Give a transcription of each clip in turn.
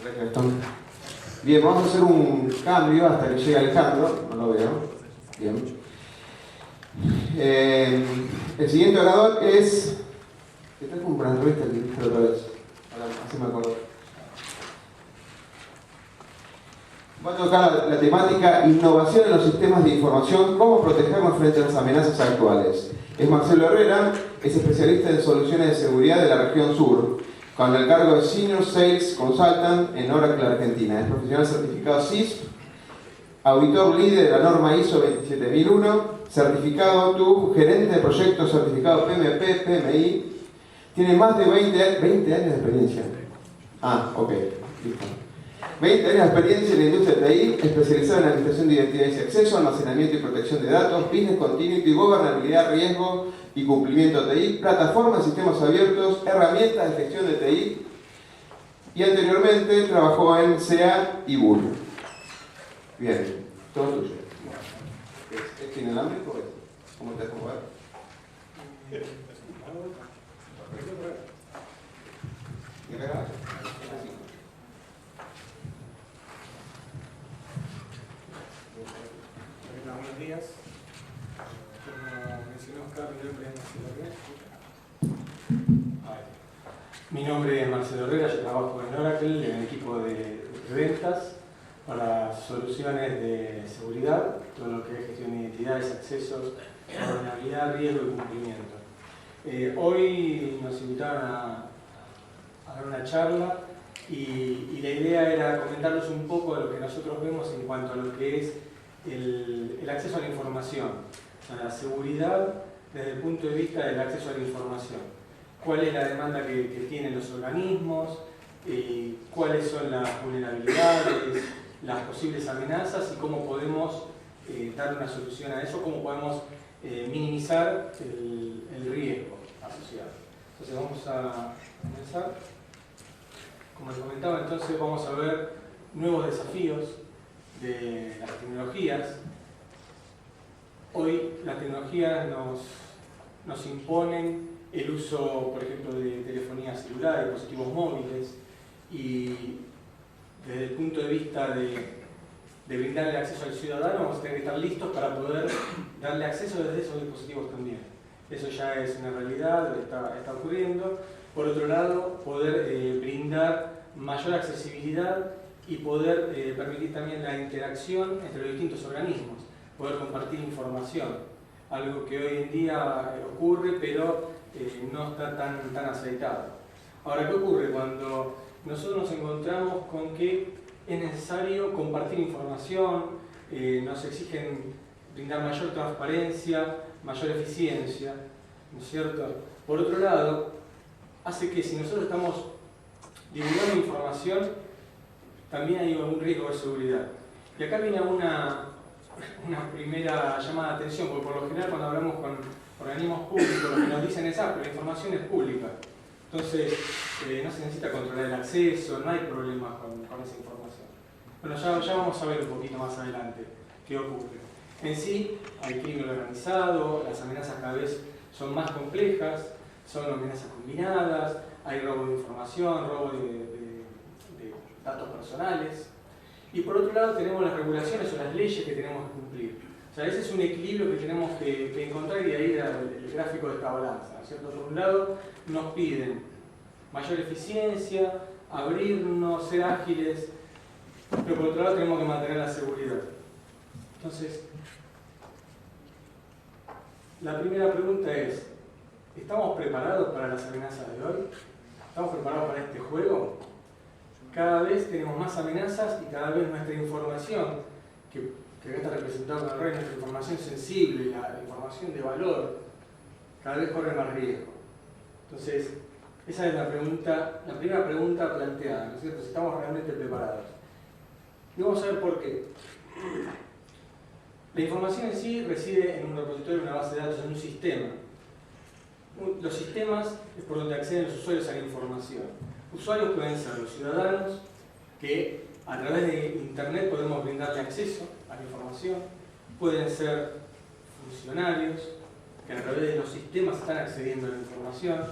Gracias, Gastón. Bien, vamos a hacer un cambio hasta que llegue Alejandro. No lo veo. Bien. El siguiente orador es... ¿Qué tal como para la revista que dijiste otra vez? Ahora, así me acuerdo. Va a tocar la temática innovación en los sistemas de información, cómo protegernos frente a las amenazas actuales. Es Marcelo Herrera, es especialista en soluciones de seguridad de la región sur, con el cargo de Senior Sales Consultant en Oracle Argentina. Es profesional certificado CISP, auditor líder de la norma ISO 27001, certificado TÜV, gerente de proyectos certificado PMP, PMI. Tiene más de 20 años de experiencia. Ok, listo. 20 años de experiencia en la industria de TI, especializado en la administración de identidades y acceso, almacenamiento y protección de datos, business continuity, gobernabilidad, riesgo y cumplimiento de TI, plataformas, sistemas abiertos, herramientas de gestión de TI, y anteriormente trabajó en SEA y Bull. Bien, todo tuyo. ¿Es tiene el hambre o es? ¿Cómo te has jugado? ¿Y acá? Buenos días. Como mencionó Oscar, mi nombre es Marcelo Herrera, yo trabajo en Oracle, en el equipo de ventas para soluciones de seguridad, todo lo que es gestión de identidades, accesos, gobernabilidad, riesgo y cumplimiento. Hoy nos invitaron a dar una charla y la idea era comentarles un poco de lo que nosotros vemos en cuanto a lo que es el acceso a la información, a la seguridad desde el punto de vista del acceso a la información. ¿Cuál es la demanda que tienen los organismos? ¿Cuáles son las vulnerabilidades, las posibles amenazas y cómo podemos dar una solución a eso? ¿Cómo podemos minimizar el riesgo asociado? Entonces vamos a comenzar. Como les comentaba, entonces vamos a ver nuevos desafíos de las tecnologías. Hoy las tecnologías nos imponen el uso, por ejemplo, de telefonía celular, de dispositivos móviles, y desde el punto de vista de brindarle acceso al ciudadano vamos a tener que estar listos para poder darle acceso desde esos dispositivos también. Eso ya es una realidad, está ocurriendo. Por otro lado, poder brindar mayor accesibilidad y poder permitir también la interacción entre los distintos organismos, poder compartir información, algo que hoy en día ocurre pero no está tan aceitado. Ahora, ¿qué ocurre cuando nosotros nos encontramos con que es necesario compartir información, nos exigen brindar mayor transparencia, mayor eficiencia, ¿no es cierto? Por otro lado, hace que si nosotros estamos divulgando información, también hay un riesgo de seguridad. Y acá viene una primera llamada de atención, porque por lo general cuando hablamos con organismos públicos lo que nos dicen es pero la información es pública. Entonces no se necesita controlar el acceso, no hay problemas con esa información. Bueno, ya vamos a ver un poquito más adelante qué ocurre. En sí, hay crimen organizado, las amenazas cada vez son más complejas, son amenazas combinadas, hay robo de información, robo de datos personales. Y por otro lado tenemos las regulaciones o las leyes que tenemos que cumplir. O sea, ese es un equilibrio que tenemos que encontrar, y de ahí el gráfico de esta balanza, ¿no es cierto? Por un lado nos piden mayor eficiencia, abrirnos, ser ágiles, pero por otro lado tenemos que mantener la seguridad. Entonces, la primera pregunta es, ¿estamos preparados para las amenazas de hoy? ¿Estamos preparados para este juego? Cada vez tenemos más amenazas y cada vez nuestra información, que está representada con el rey, nuestra información sensible, la información de valor, cada vez corre más riesgo. Entonces, esa es la primera pregunta planteada, ¿no es cierto? Si estamos realmente preparados. Y vamos a ver por qué. La información en sí reside en un repositorio, en una base de datos, en un sistema. Los sistemas es por donde acceden los usuarios a la información. Usuarios pueden ser los ciudadanos, que a través de Internet podemos brindarle acceso a la información. Pueden ser funcionarios, que a través de los sistemas están accediendo a la información.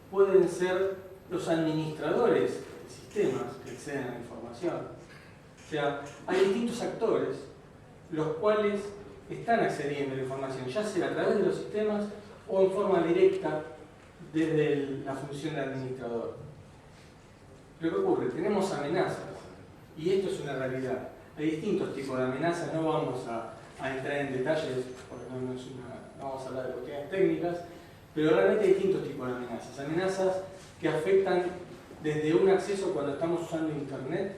Pueden ser los administradores sistemas que acceden a la información. O sea, hay distintos actores los cuales están accediendo a la información, ya sea a través de los sistemas o en forma directa desde la función de administrador. Lo que ocurre, tenemos amenazas, y esto es una realidad. Hay distintos tipos de amenazas, no vamos a entrar en detalles, porque no vamos a hablar de cuestiones técnicas, pero realmente hay distintos tipos de amenazas. Amenazas que afectan desde un acceso cuando estamos usando Internet,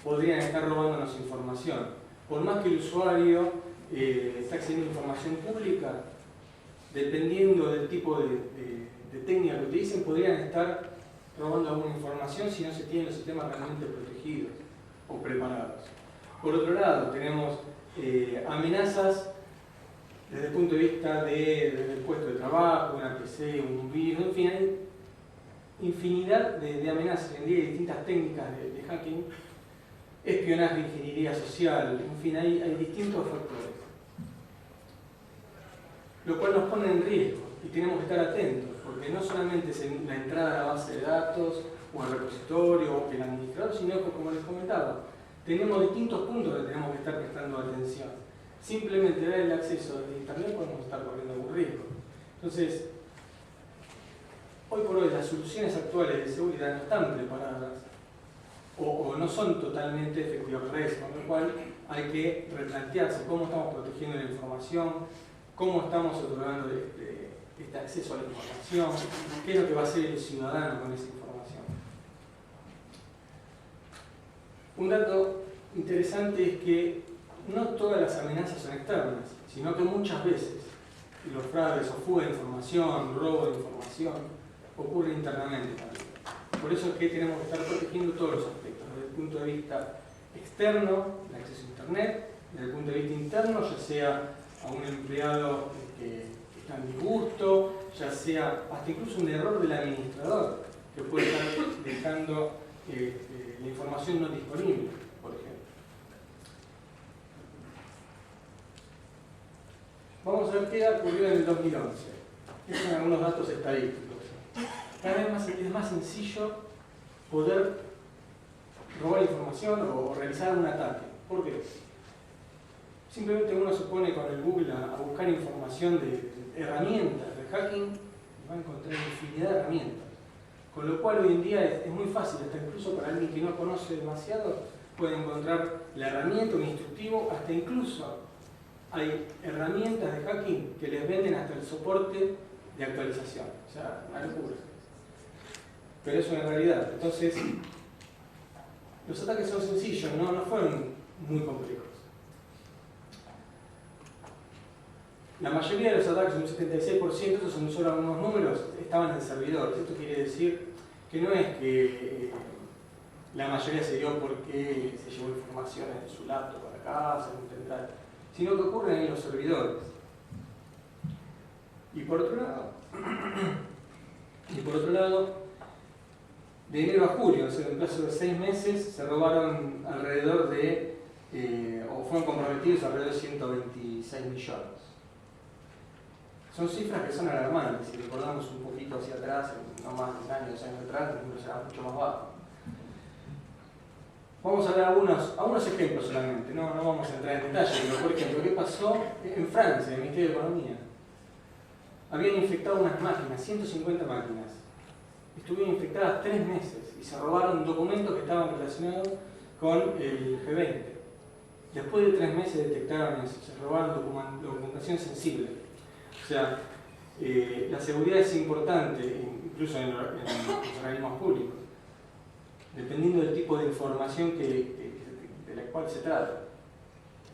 podrían estar robándonos información. Por más que el usuario está accediendo a información pública, dependiendo del tipo de técnica que utilicen, podrían estar robando alguna información si no se tienen los sistemas realmente protegidos o preparados. Por otro lado, tenemos amenazas desde el punto de vista desde el puesto de trabajo, una PC, un virus, en fin, hay infinidad de amenazas. En día hay distintas técnicas de hacking, espionaje, ingeniería social, en fin, hay distintos factores. Lo cual nos pone en riesgo y tenemos que estar atentos, porque no solamente es la entrada a la base de datos o al repositorio o el administrador, sino que, como les comentaba, tenemos distintos puntos que tenemos que estar prestando atención. Simplemente dar el acceso de Internet podemos estar corriendo algún riesgo. Entonces, hoy por hoy las soluciones actuales de seguridad no están preparadas o no son totalmente efectivas para eso, con lo cual hay que replantearse cómo estamos protegiendo la información, cómo estamos otorgando este acceso a la información, qué es lo que va a hacer el ciudadano con esa información. Un dato interesante es que no todas las amenazas son externas, sino que muchas veces los fraudes o fuga de información, robo de información, ocurre internamente también. Por eso es que tenemos que estar protegiendo todos los aspectos, desde el punto de vista externo, el acceso a Internet, desde el punto de vista interno, ya sea a un empleado que está en disgusto, ya sea hasta incluso un error del administrador que puede estar dejando la información no disponible, por ejemplo. Vamos a ver qué ocurrió en el 2011. Estos son algunos datos estadísticos. Cada vez es más sencillo poder robar información o realizar un ataque. ¿Por qué? Simplemente uno se pone con el Google a buscar información de herramientas de hacking y va a encontrar infinidad de herramientas. Con lo cual hoy en día es muy fácil, hasta incluso para alguien que no conoce demasiado, puede encontrar la herramienta, un instructivo, hasta incluso hay herramientas de hacking que les venden hasta el soporte de actualización. O sea, una locura. Pero es una realidad. Entonces, los ataques son sencillos, no fueron muy complejos. La mayoría de los ataques, un 76%, estos son solo algunos números, estaban en servidores. Esto quiere decir que no es que la mayoría se dio porque se llevó información en su laptop para casa, en un pendrive, sino que ocurren en los servidores. Y por otro lado, de enero a julio, o sea, en un plazo de 6 meses, se robaron alrededor de, o fueron comprometidos alrededor de 126 millones. Son cifras que son alarmantes. Si recordamos un poquito hacia atrás, no más de 1 año, 2 años atrás, el número será mucho más bajo. Vamos a ver algunos ejemplos solamente, no vamos a entrar en detalle, pero por ejemplo, ¿qué pasó en Francia, en el Ministerio de Economía? Habían infectado unas máquinas, 150 máquinas. Estuvieron infectadas 3 meses y se robaron documentos que estaban relacionados con el G20. Después de 3 meses detectaron eso, se robaron documentación sensible. O sea, la seguridad es importante, incluso en los organismos públicos, dependiendo del tipo de información de la cual se trata.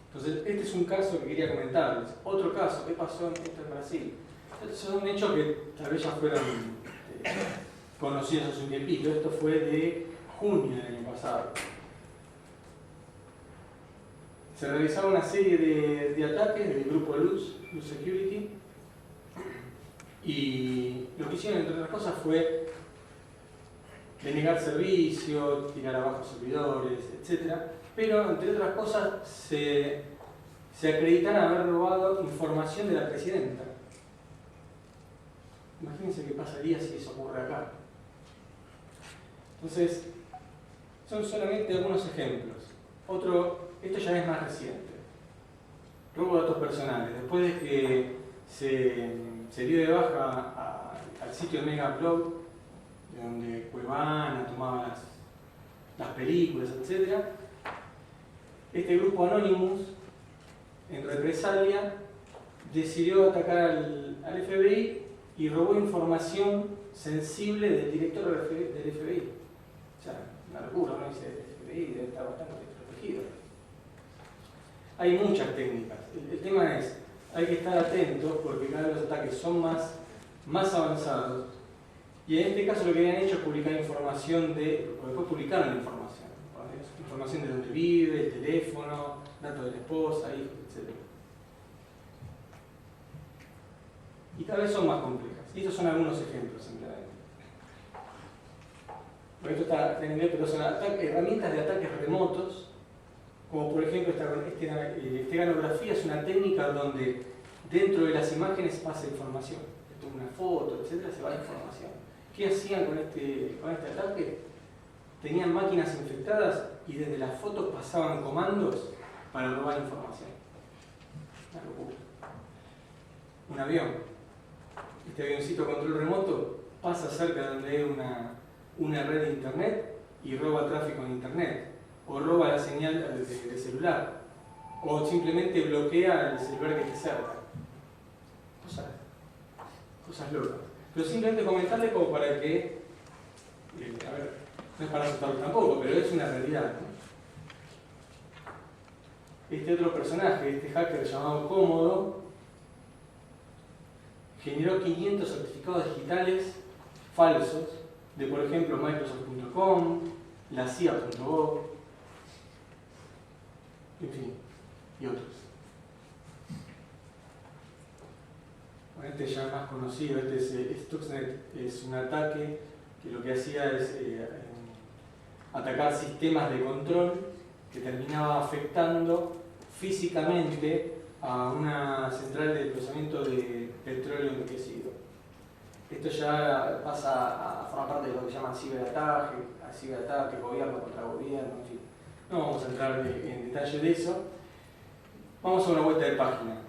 Entonces, este es un caso que quería comentarles. Otro caso, ¿qué pasó en Brasil? Estos son hechos que tal vez ya fueron conocidos hace un tiempito. Esto fue de junio del año pasado. Se realizaba una serie de ataques del grupo Luz Security, y lo que hicieron, entre otras cosas, fue denegar servicio, tirar abajo servidores, etc. Pero, entre otras cosas, se acreditan haber robado información de la presidenta. Imagínense qué pasaría si eso ocurre acá. Entonces, son solamente algunos ejemplos. Esto ya es más reciente. Robo de datos personales. Después de que se dio de baja al sitio de Megaupload, de donde Cuevana tomaba las películas, etc., este grupo Anonymous, en represalia, decidió atacar al FBI y robó información sensible del director del FBI. O sea, una locura, ¿no? Dice, el FBI debe estar bastante protegido. Hay muchas técnicas. El tema es, hay que estar atentos porque cada vez los ataques son más avanzados. Y en este caso lo que habían hecho es publicar información porque después publicaron información de dónde vive, el teléfono, datos de la esposa, hijos, etc. Y cada vez son más complejas. Y estos son algunos ejemplos, simplemente. Esto está en inglés, pero son herramientas de ataques remotos, como por ejemplo esteganografía es una técnica donde dentro de las imágenes pasa información. Esto es una foto, etc., se va la información. ¿Qué hacían con este ataque? Tenían máquinas infectadas y desde las fotos pasaban comandos para robar información. Una locura. Un avión. Este avioncito a control remoto pasa cerca de donde hay una red de internet y roba tráfico en internet. O roba la señal de celular. O simplemente bloquea el celular que esté cerca. Cosas locas. Pero simplemente comentarle como para que, no es para asustarlos tampoco, pero es una realidad, ¿no? Este otro personaje, este hacker llamado Cómodo, generó 500 certificados digitales falsos de, por ejemplo, Microsoft.com, la CIA.gov, en fin, y otros. Este ya más conocido, este es Stuxnet, es un ataque que lo que hacía es atacar sistemas de control que terminaba afectando físicamente a una central de procesamiento de petróleo enriquecido. Esto ya pasa a formar parte de lo que se llama ciberataque, gobierno contra gobierno, en fin. No vamos a entrar en detalle de eso. Vamos a una vuelta de página.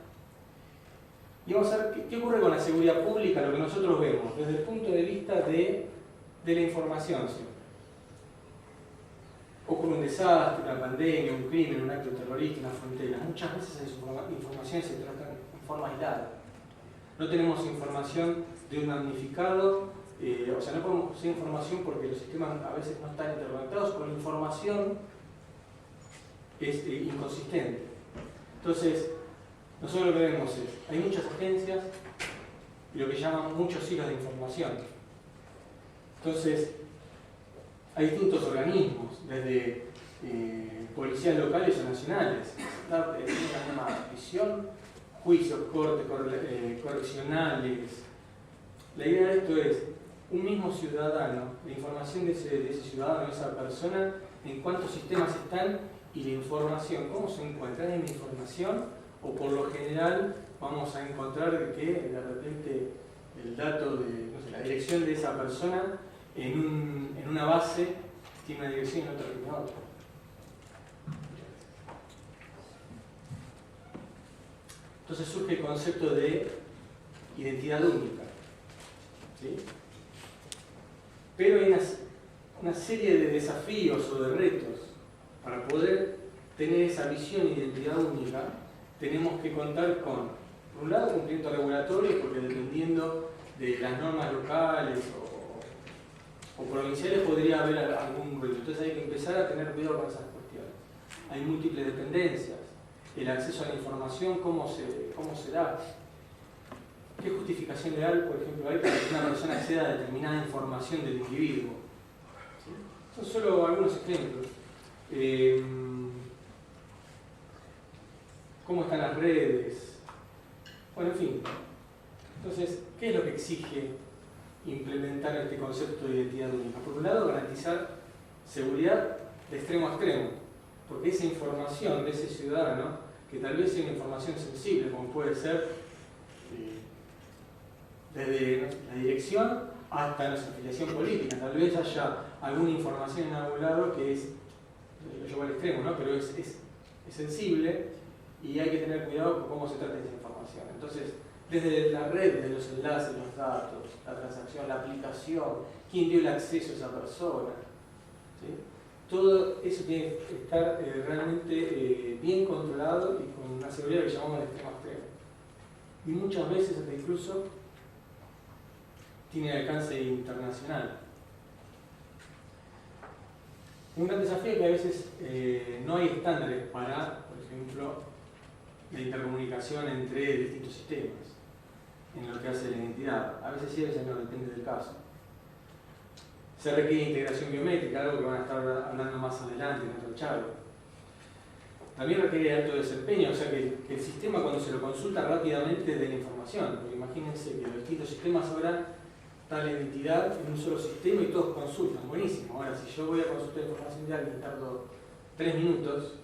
Y vamos a ver qué ocurre con la seguridad pública, lo que nosotros vemos desde el punto de vista de la información. ¿Sí? Ocurre un desastre, una pandemia, un crimen, un acto terrorista, una frontera. Muchas veces esas informaciones se tratan en forma aislada. No tenemos información de un damnificado, o sea, no podemos conseguir información porque los sistemas a veces no están interconectados, o la información es inconsistente. Entonces, nosotros lo que vemos es, hay muchas agencias y lo que llaman muchos hilos de información. Entonces, hay distintos organismos, desde policías locales o nacionales, prisión, juicios, cortes correccionales. La idea de esto es un mismo ciudadano, la información de ese ciudadano, de esa persona, en cuántos sistemas están y la información, cómo se encuentra en la información, o por lo general vamos a encontrar que de repente el dato de la dirección de esa persona en una base tiene una dirección y en otra tiene otra. Entonces surge el concepto de identidad única. ¿Sí? Pero hay una serie de desafíos o de retos. Para poder tener esa visión de identidad única, tenemos que contar con, por un lado, cumplimiento regulatorio, porque dependiendo de las normas locales o provinciales podría haber algún ruido. Entonces hay que empezar a tener cuidado con esas cuestiones. Hay múltiples dependencias. El acceso a la información, ¿cómo se da? ¿Qué justificación legal, por ejemplo, hay para que una persona acceda a determinada información del individuo? ¿Sí? Son solo algunos ejemplos. ¿Cómo están las redes? Bueno, en fin. Entonces, ¿qué es lo que exige implementar este concepto de identidad única? Por un lado, garantizar seguridad de extremo a extremo, porque esa información de ese ciudadano, que tal vez sea una información sensible, como puede ser desde la dirección hasta nuestra afiliación política, tal vez haya alguna información en algún lado que es, lo llevo al extremo, ¿no? Pero es sensible y hay que tener cuidado con cómo se trata esa información. Entonces, desde la red, desde los enlaces, los datos, la transacción, la aplicación, quién dio el acceso a esa persona, ¿sí? Todo eso tiene que estar realmente bien controlado y con una seguridad que llamamos de extremo a extremo. Y muchas veces hasta incluso tiene alcance internacional. Un gran desafío es que a veces no hay estándares para, por ejemplo, la intercomunicación entre distintos sistemas en lo que hace la identidad. A veces sí, a veces no, depende del caso. Se requiere integración biométrica, algo que van a estar hablando más adelante en otro charla. También requiere alto desempeño, o sea que el sistema cuando se lo consulta rápidamente dé la información. Porque imagínense que los distintos sistemas ahora tal identidad en un solo sistema y todos consultan, buenísimo. Ahora, si yo voy a consultar información de alguien y tardo 3 minutos,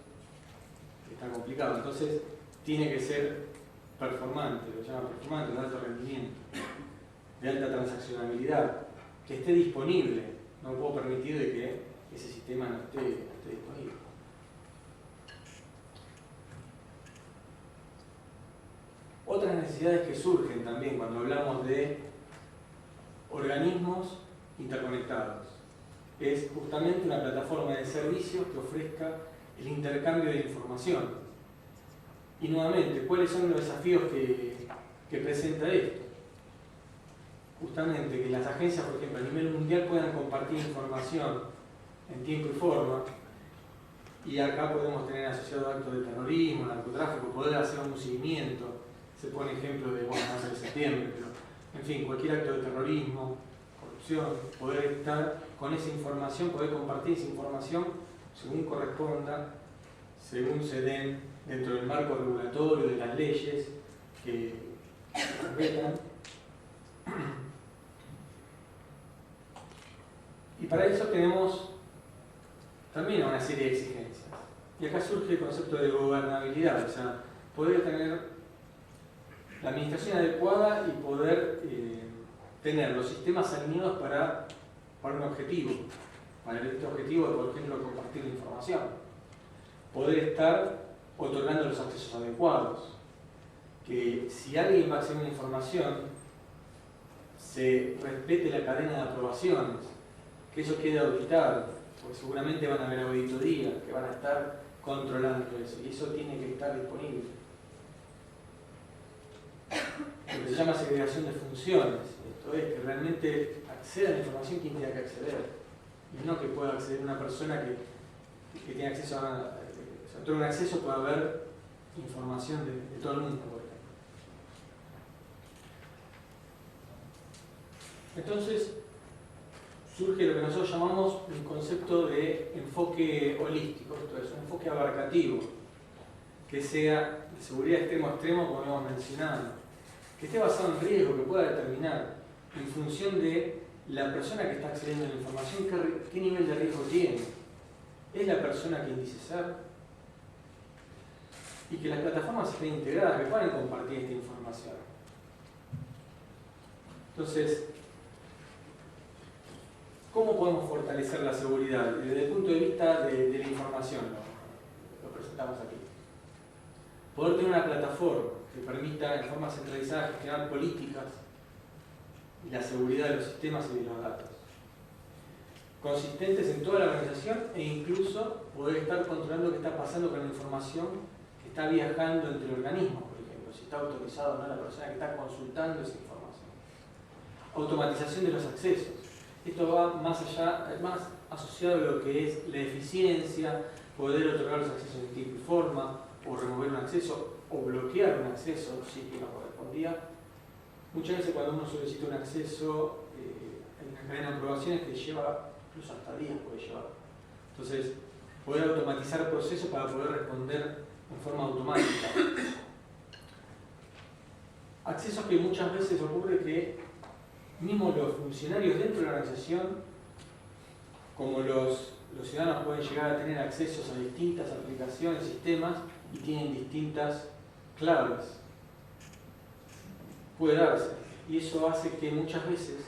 está complicado. Entonces, tiene que ser performante, lo llaman performante, de alto rendimiento, de alta transaccionabilidad, que esté disponible. No puedo permitir de que ese sistema no esté disponible. Otras necesidades que surgen también cuando hablamos de organismos interconectados es justamente una plataforma de servicios que ofrezca el intercambio de información. Y nuevamente, ¿cuáles son los desafíos que presenta esto? Justamente que las agencias, por ejemplo, a nivel mundial puedan compartir información en tiempo y forma, y acá podemos tener asociado actos de terrorismo, narcotráfico, poder hacer un seguimiento. Se pone ejemplo de, bueno, no sé, de septiembre, pero en fin, cualquier acto de terrorismo, corrupción, poder estar con esa información, poder compartir esa información según corresponda, según se den dentro del marco regulatorio de las leyes que respetan. Y para eso tenemos también una serie de exigencias. Y acá surge el concepto de gobernabilidad, o sea, poder tener la administración adecuada y poder tener los sistemas alineados para un objetivo. Para este objetivo de, por ejemplo, compartir la información. Poder estar otorgando los accesos adecuados. Que si alguien va a acceder a una información, se respete la cadena de aprobaciones, que eso quede auditado, porque seguramente van a haber auditorías que van a estar controlando eso, y eso tiene que estar disponible. Lo que se llama segregación de funciones, esto es que realmente acceda a la información quien tenga que acceder, y no que pueda acceder una persona que tenga acceso a todo un acceso puede haber información de todo el mundo, por ejemplo. Entonces, surge lo que nosotros llamamos un concepto de enfoque holístico, esto es, un enfoque abarcativo, que sea de seguridad extremo a extremo, como hemos mencionado, que esté basado en riesgo, que pueda determinar en función de la persona que está accediendo a la información qué nivel de riesgo tiene. ¿Es la persona quien dice ser? Y que las plataformas estén integradas, que puedan compartir esta información. Entonces, ¿cómo podemos fortalecer la seguridad? Desde el punto de vista de la información, lo presentamos aquí. Poder tener una plataforma que permita en forma centralizada gestionar políticas y la seguridad de los sistemas y de los datos. Consistentes en toda la organización e incluso poder estar controlando qué está pasando con la información que está viajando entre organismos, por ejemplo, si está autorizado o no la persona que está consultando esa información. Automatización de los accesos. Esto va más allá, más asociado a lo que es la eficiencia, poder otorgar los accesos en tiempo y forma, o remover un acceso, o bloquear un acceso si que no correspondía. Muchas veces cuando uno solicita un acceso, hay una cadena de aprobaciones que lleva incluso hasta días puede llevar. Entonces, poder automatizar procesos para poder responder en forma automática. Accesos que muchas veces ocurre que mismo los funcionarios dentro de la organización, como los ciudadanos pueden llegar a tener accesos a distintas aplicaciones, sistemas, y tienen distintas claves. Puede darse. Y eso hace que muchas veces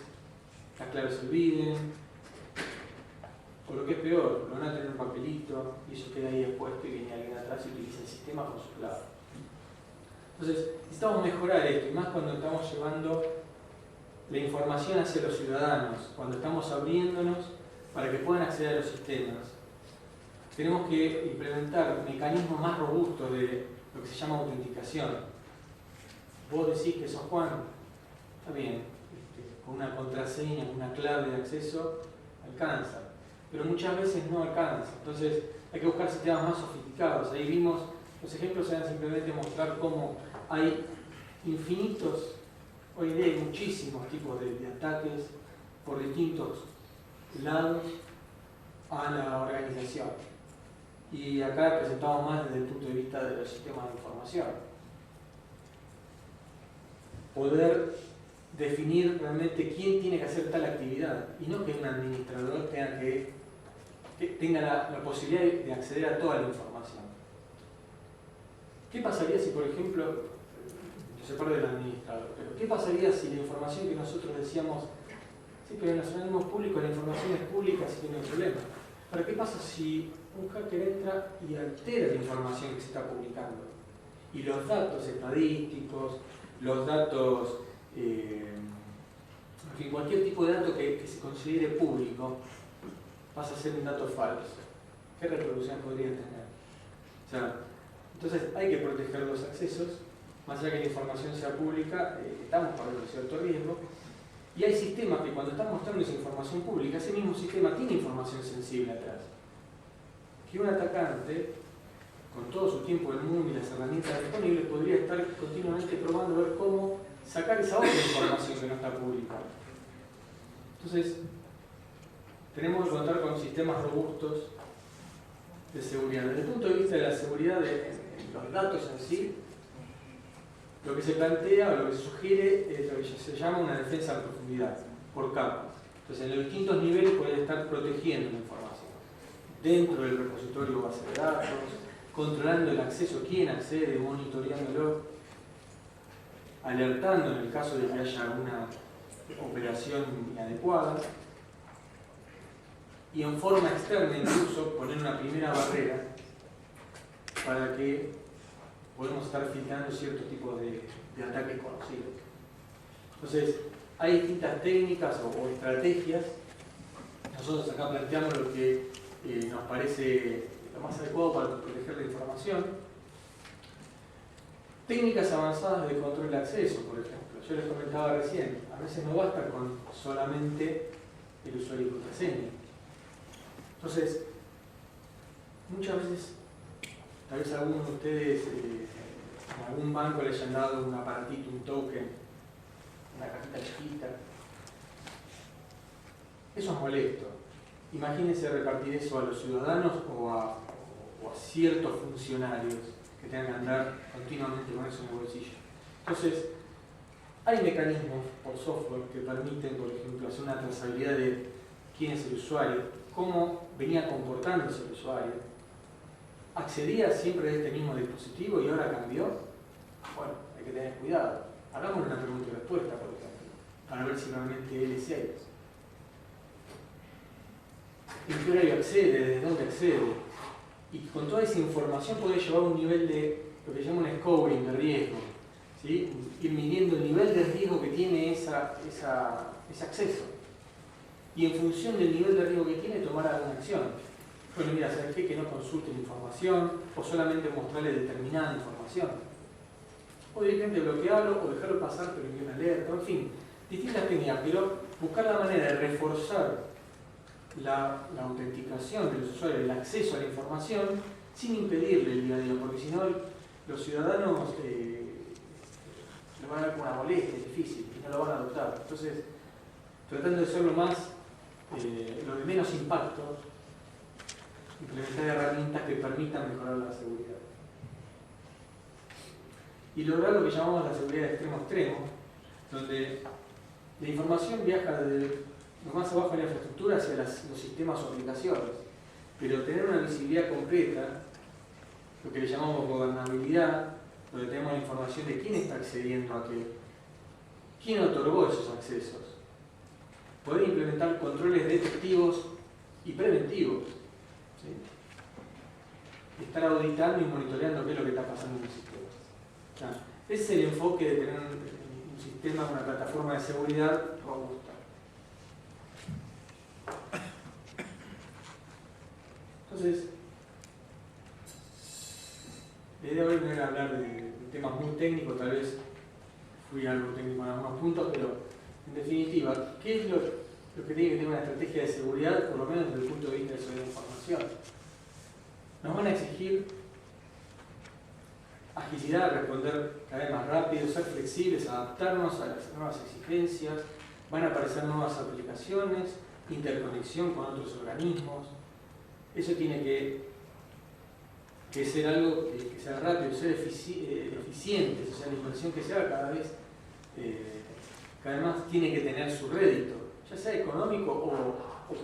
las claves se olviden, O lo que es peor, lo van a tener en un papelito y eso queda ahí expuesto y viene alguien atrás y utiliza el sistema con su clave. Entonces, necesitamos mejorar esto, y más cuando estamos llevando la información hacia los ciudadanos, cuando estamos abriéndonos para que puedan acceder a los sistemas. Tenemos que implementar mecanismos más robustos de lo que se llama autenticación. Vos decís que sos Juan, está bien, con una contraseña, con una clave de acceso, alcanza, pero muchas veces no alcanza. Entonces hay que buscar sistemas más sofisticados. Ahí vimos, los ejemplos eran simplemente mostrar cómo hay infinitos, hoy en día hay muchísimos tipos de ataques por distintos lados a la organización. Y acá presentamos más desde el punto de vista de los sistemas de información. Poder definir realmente quién tiene que hacer tal actividad y no que un administrador tenga la posibilidad de acceder a toda la información. ¿Qué pasaría si, por ejemplo, yo separo del administrador, pero qué pasaría si la información que nosotros decíamos, sí, pero en los organismos públicos la información es pública, así que no hay problema? ¿Pero qué pasa si un hacker entra y altera la información que se está publicando? Y los datos estadísticos, los datos, en fin, cualquier tipo de dato que se considere público pasa a ser un dato falso. ¿Qué reproducción podría tener? O sea, entonces hay que proteger los accesos, más allá que la información sea pública, estamos corriendo cierto riesgo. Y hay sistemas que cuando están mostrando esa información pública, ese mismo sistema tiene información sensible atrás. Que un atacante, con todo su tiempo del mundo y las herramientas disponibles, podría estar continuamente probando a ver cómo sacar esa otra información que no está publicada. Entonces, tenemos que contar con sistemas robustos de seguridad. Desde el punto de vista de la seguridad de los datos en sí, lo que se plantea o lo que se sugiere es lo que se llama una defensa en profundidad, por capas. Entonces, en los distintos niveles pueden estar protegiendo la información. Dentro del repositorio o base de datos, controlando el acceso, quién accede, monitoreándolo, alertando en el caso de que haya alguna operación inadecuada, y en forma externa incluso poner una primera barrera para que podamos estar filtrando ciertos tipos de ataques conocidos. Entonces, hay distintas técnicas o estrategias. Nosotros acá planteamos lo que nos parece lo más adecuado para proteger la información. Técnicas avanzadas de control de acceso, por ejemplo. Yo les comentaba recién, a veces no basta con solamente el usuario y contraseña. Entonces, muchas veces, tal vez algunos de ustedes en algún banco les hayan dado un aparatito, un token, una cajita chiquita. Eso es molesto. Imagínense repartir eso a los ciudadanos o a ciertos funcionarios que tengan que andar continuamente con eso en el bolsillo. Entonces, hay mecanismos por software que permiten, por ejemplo, hacer una trazabilidad de quién es el usuario, cómo venía comportándose el usuario, accedía siempre a este mismo dispositivo y ahora cambió. Bueno, hay que tener cuidado. Hagamos una pregunta y respuesta, por ejemplo, para ver si realmente él es él. ¿En qué horario accede? ¿Desde dónde accede? Y con toda esa información poder llevar un nivel de lo que se llama un scoring de riesgo, ¿sí? Ir midiendo el nivel de riesgo que tiene ese acceso. Y en función del nivel de riesgo que tiene, tomar alguna acción. Bueno, mira, ¿sabes qué? Que no consulten información o solamente mostrarle determinada información. O directamente bloquearlo o dejarlo pasar pero enviar una alerta, en fin, distintas técnicas, pero buscar la manera de reforzar la autenticación de los usuarios, el acceso a la información, sin impedirle el día a día, porque si no los ciudadanos lo van a ver como una molestia, es difícil, y no lo van a adoptar. Entonces, tratando de ser lo de menos impacto, implementar herramientas que permitan mejorar la seguridad. Y lograr lo que llamamos la seguridad de extremo a extremo, donde la información viaja desde lo más abajo de la infraestructura hacia los sistemas o aplicaciones, pero tener una visibilidad completa, lo que le llamamos gobernabilidad, donde tenemos la información de quién está accediendo a qué, quién otorgó esos accesos, poder implementar controles detectivos y preventivo. ¿Sí? Estar auditando y monitoreando qué es lo que está pasando en el sistema. O sea, ese es el enfoque de tener un sistema, una plataforma de seguridad robusta. Entonces, la idea hoy no era hablar de temas muy técnicos, tal vez fui algo técnico en algunos puntos, pero en definitiva, ¿qué es lo que tiene que tener una estrategia de seguridad, por lo menos desde el punto de vista de seguridad de información? Nos van a exigir agilidad, responder cada vez más rápido, ser flexibles, adaptarnos a las nuevas exigencias, van a aparecer nuevas aplicaciones, interconexión con otros organismos. Eso tiene que ser algo que sea rápido, ser eficiente, o sea, la inversión que se haga cada vez más tiene que tener su rédito, ya sea económico o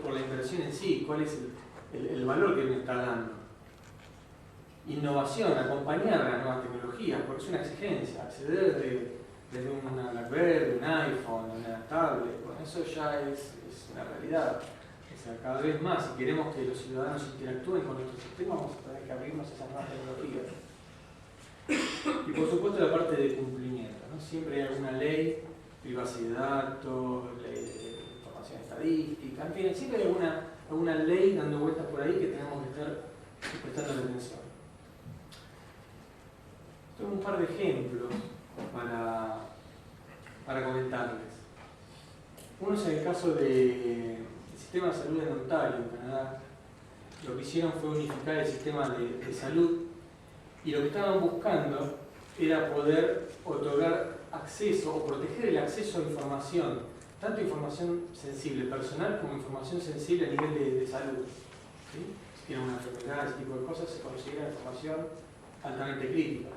por la inversión en sí, cuál es el valor que me está dando. Innovación, acompañar a las nuevas tecnologías, porque es una exigencia, acceder desde una BlackBerry, un iPhone, una tablet, bueno, eso ya es una realidad. O sea, cada vez más, si queremos que los ciudadanos interactúen con nuestro sistema, vamos a tener que abrirnos a esas nuevas tecnologías. Y por supuesto la parte de cumplimiento, ¿no? Siempre hay alguna ley, privacidad de datos, ley de información estadística, en fin, siempre hay alguna ley dando vueltas por ahí que tenemos que estar prestando atención. Tengo un par de ejemplos para comentarles. Uno es el caso del sistema de salud en Ontario, en Canadá. Lo que hicieron fue unificar el sistema de salud y lo que estaban buscando era poder otorgar acceso o proteger el acceso a información, tanto información sensible personal como información sensible a nivel de salud. ¿Sí? Si tienen una enfermedad, ese tipo de cosas, se considera información altamente crítica.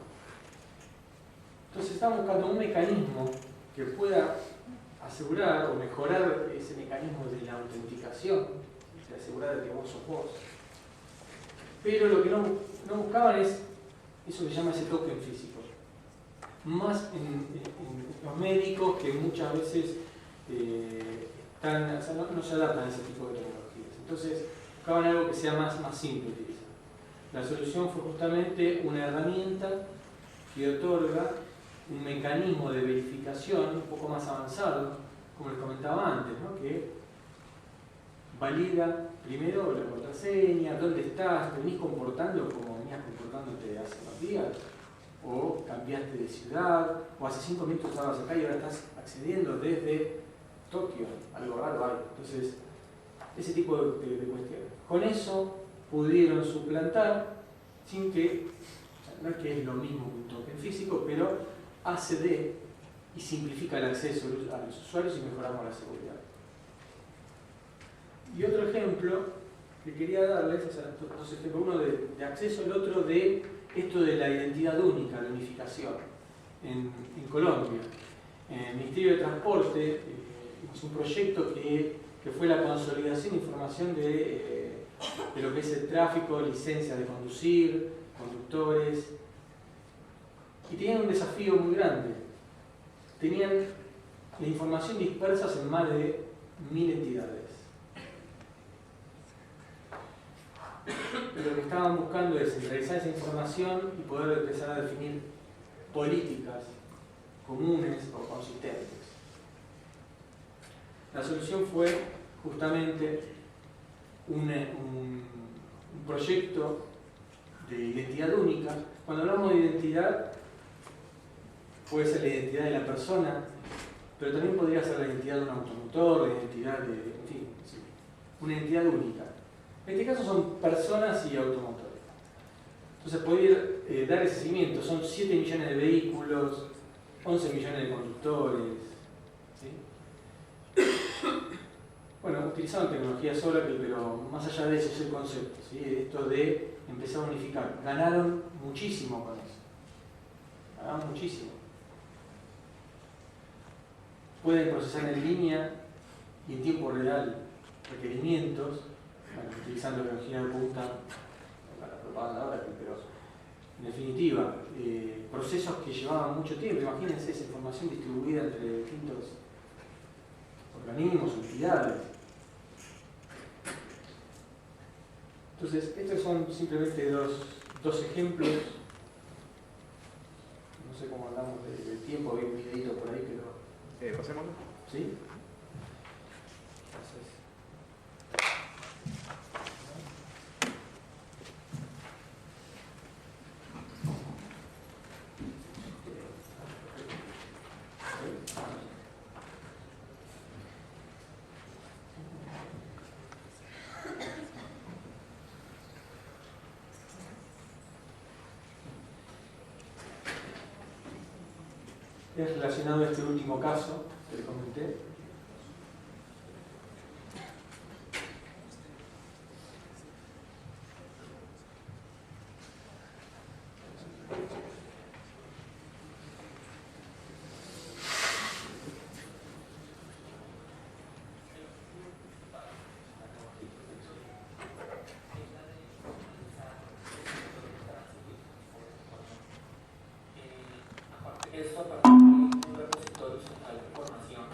Entonces estamos buscando un mecanismo que pueda asegurar o mejorar ese mecanismo de la autenticación, de asegurar que vos sos vos. Pero lo que no buscaban es eso que se llama ese token físico. Más en los médicos que muchas veces no se adaptan a ese tipo de tecnologías. Entonces buscaban algo que sea más simple de utilizar. La solución fue justamente una herramienta que otorga un mecanismo de verificación un poco más avanzado, como les comentaba antes, ¿no? Que valida primero la contraseña, dónde estás, te venís comportando como venías comportándote hace unos días, o cambiaste de ciudad, o hace 5 minutos estabas acá y ahora estás accediendo desde Tokio, algo raro hay. Entonces, ese tipo de cuestiones. Con eso pudieron suplantar, sin que, o sea, no es que es lo mismo que un token físico, pero accede y simplifica el acceso a los usuarios y mejoramos la seguridad. Y otro ejemplo que quería darles, o sea, dos ejemplos, uno de acceso, el otro de esto de la identidad única, la unificación. En Colombia, en el Ministerio de Transporte, hicimos un proyecto que fue la consolidación de información de lo que es el tráfico, licencias de conducir, conductores, y tenían un desafío muy grande. Tenían la información dispersas en más de 1000 entidades. Lo que estaban buscando es centralizar esa información y poder empezar a definir políticas comunes o consistentes. La solución fue justamente un proyecto de identidad única. Cuando hablamos de identidad, puede ser la identidad de la persona, pero también podría ser la identidad de un automotor, la identidad de, en fin, sí, una identidad única. En este caso son personas y automotores. Entonces poder dar ese seguimiento, son 7 millones de vehículos, 11 millones de conductores. ¿Sí? Bueno, utilizaron tecnología sola, pero más allá de eso es el concepto, ¿sí? Esto de empezar a unificar. Ganaron muchísimo con eso. Ganaron muchísimo. Pueden procesar en línea y en tiempo real requerimientos, bueno, utilizando tecnología de punta para propaganda ahora, pero en definitiva, procesos que llevaban mucho tiempo. Imagínense esa información distribuida entre distintos organismos, entidades. Entonces, estos son simplemente dos ejemplos. No sé cómo hablamos del tiempo, hay un videito por ahí, pero... Pasémoslo. ¿Sí? Es relacionado a este último caso que les comenté. Esto a partir de un repositorio central de información.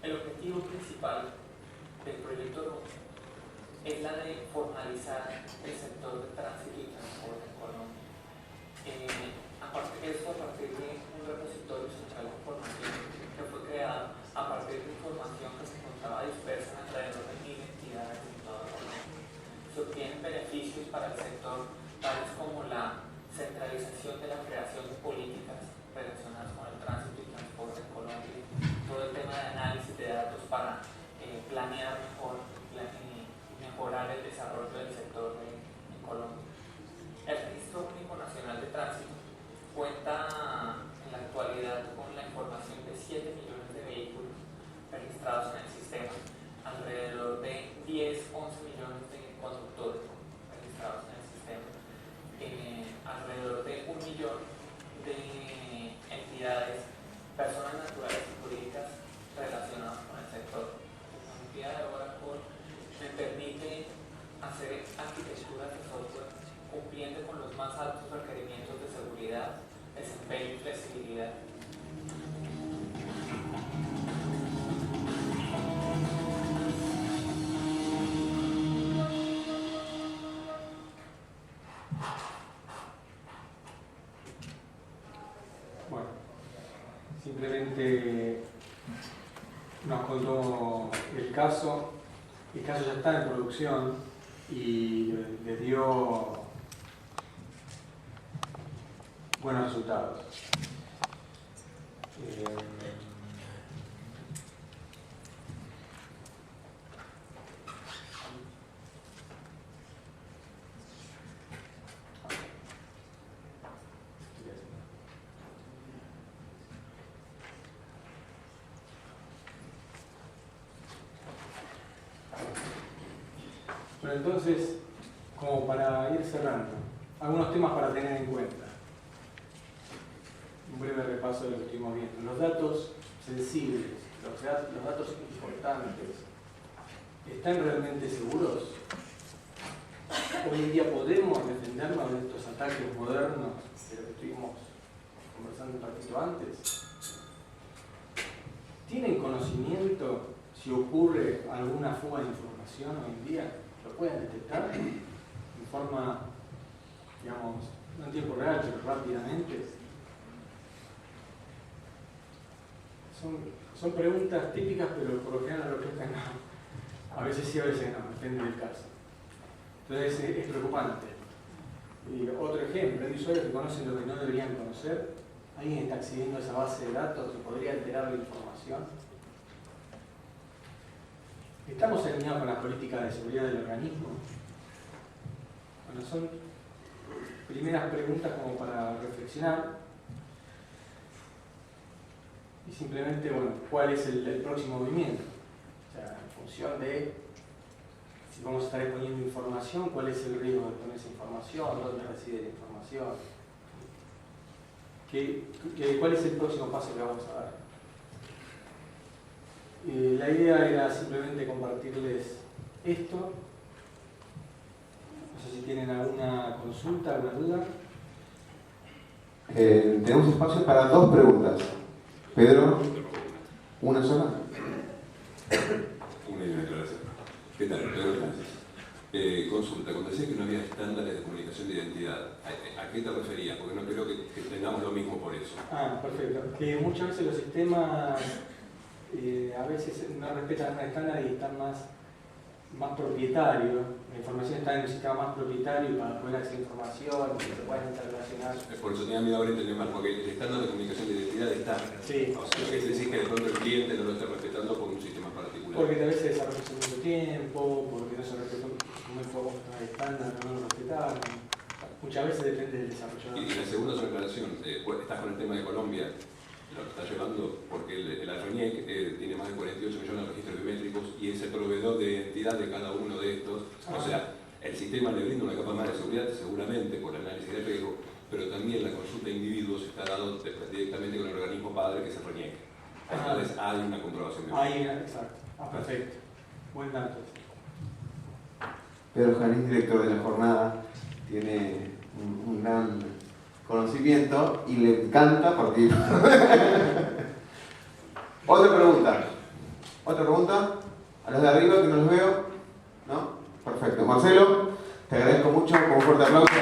El objetivo principal del proyecto ROS es la de formalizar el sector de tránsito y transporte en Colombia. Esto a partir de un repositorio central de información que fue creado a partir de información que se encontraba dispersa en alrededor de 1000 entidades en toda Colombia. Se obtienen beneficios para el sector, tales como la centralización de la creación de políticas relacionadas con el tránsito y transporte en Colombia, todo el tema de análisis de datos para planear mejor y mejorar el desarrollo del sector en Colombia. El Registro Único Nacional de Tránsito cuenta en la actualidad con la información de 7 millones de vehículos registrados en el sistema, alrededor de 10-11 millones de conductores registrados en el sistema, alrededor de 1 millón de entidades, personas naturales y jurídicas relacionadas con el sector. La entidad de Oracle me permite hacer arquitecturas de software cumpliendo con los más altos requerimientos de seguridad, desempeño y flexibilidad. Bueno, simplemente nos contó el caso. El caso ya está en producción y les dio buenos resultados. Bueno, entonces, como para ir cerrando, algunos temas para tener en cuenta. Un breve repaso de lo que estuvimos viendo. Los datos sensibles, los datos importantes, ¿están realmente seguros? Hoy en día podemos defendernos de estos ataques modernos de lo que estuvimos conversando un ratito antes. ¿Tienen conocimiento si ocurre alguna fuga de información hoy en día? ¿Lo pueden detectar de forma, digamos, no en tiempo real, pero rápidamente? Son preguntas típicas, pero por lo general la respuesta no. A veces sí, a veces no, depende del caso. Entonces es preocupante. Y otro ejemplo, hay usuarios que conocen lo que no deberían conocer. Alguien está accediendo a esa base de datos y podría alterar la información. ¿Estamos alineados con las políticas de seguridad del organismo? Bueno, son primeras preguntas como para reflexionar. Y simplemente, bueno, ¿cuál es el próximo movimiento? O sea, en función de si vamos a estar exponiendo información, ¿cuál es el riesgo de poner esa información? ¿Dónde reside la información? ¿Cuál es el próximo paso que vamos a dar? La idea era simplemente compartirles esto. No sé si tienen alguna consulta, alguna duda. Tenemos espacio para 2 preguntas. Pedro, ¿una sola? Una y una aclaración. ¿Qué tal? Pedro Francis. Consulta, cuando decías que no había estándares de comunicación de identidad, ¿a qué te referías? Porque no creo que tengamos lo mismo por eso. Ah, perfecto. Que muchas veces los sistemas a veces no respetan un estándar y están más propietarios. La información está en un sistema más propietario para poder acceder a información, que se puedan interrelacionar. Por eso tenía miedo ahora entender más, porque el estándar de comunicación de identidad está. Sí. O sea, lo que decís que de pronto el cliente no lo está respetando por un sistema particular. Porque a veces se desarrolló hace mucho tiempo, porque no se respetó como fue el estándar, no lo respetaron. Muchas veces depende del desarrollador. Y la segunda es una aclaración. Estás con el tema de Colombia, lo que está llevando, porque el RENIEC tiene más de 48 millones de registros biométricos y es el proveedor de identidad de cada uno de estos. O sea, el sistema le brinda una capa más de seguridad, seguramente por análisis de riesgo, pero también la consulta de individuos está dado directamente con el organismo padre, que es el RENIEC. Entonces hay una comprobación. Exacto. Perfecto. Buen dato. Pedro Janís, director de la jornada, tiene un gran conocimiento y le encanta participar. Otra pregunta. ¿Otra pregunta? A los de arriba que no los veo. ¿No? Perfecto. Marcelo, te agradezco mucho. Con un fuerte aplauso.